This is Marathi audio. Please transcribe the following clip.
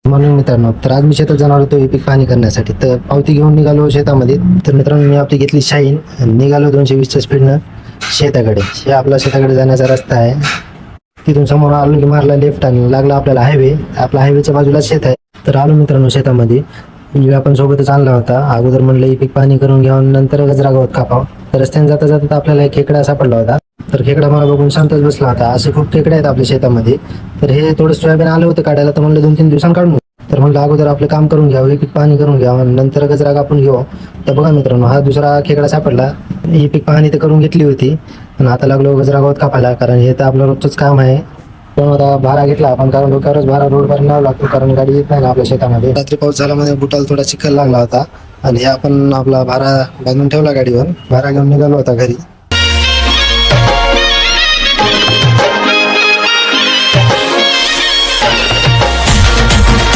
म्हणून मित्रांनो, तर आज मी शेतात जाणार होतो हे पीक पाहणी करण्यासाठी. तर पावती घेऊन निघालो शेतामध्ये. तर मित्रांनो, मी आपली घेतली शाईन आणि निघालो 220च्या स्पीडनं शेताकडे. हे आपला शेताकडे जाण्याचा रस्ता आहे. तिथून समोर आलो की मारला लेफ्ट आणि लागला आपल्याला हायवे. आपला हायवेच्या बाजूला शेत आहे. तर आलो मित्रांनो शेतामध्ये. म्हणजे आपण सोबतच आणला होता. अगोदर म्हणलं हे पीक पाणी करून घ्यावं, नंतर गजरा गवत कापावं. तर रस्त्याने जाता जाता आपल्याला एक खेकडा सापडला होता. तर खेकडा मला बघून शांतच बसला होता. असे खूप खेकडे आहेत आपल्या शेतामध्ये. तर हे थोडं सोयाबीन आलं होतं काढायला. तर म्हणलं 2-3 दिवसांनी काढून घेऊ. तर म्हणलं अगोदर आपलं काम करून घ्यावं, हे पीक पाणी करून घ्यावं, नंतर गजरा कापून घेऊ. तर बघा मित्रांनो, हा दुसरा खेकडा सापडला. ही पीक पाहणी तर करून घेतली होती आणि आता लागलो गजरा गवत कापायला, कारण हे तर आपलं रोजचंच काम आहे. पण आता भारा घेतला आपण, कारण डोक्यावरच भारा रोडवर न्यावा लागतो, कारण गाडी येत नाही ना आपल्या शेतामध्ये. रात्री पाऊस झाल्यामध्ये बुटाला थोडा चिखल लागला होता आणि हे आपण आपला भारा बांधून ठेवला गाडीवर. भारा घेऊन निघालो होता घरी.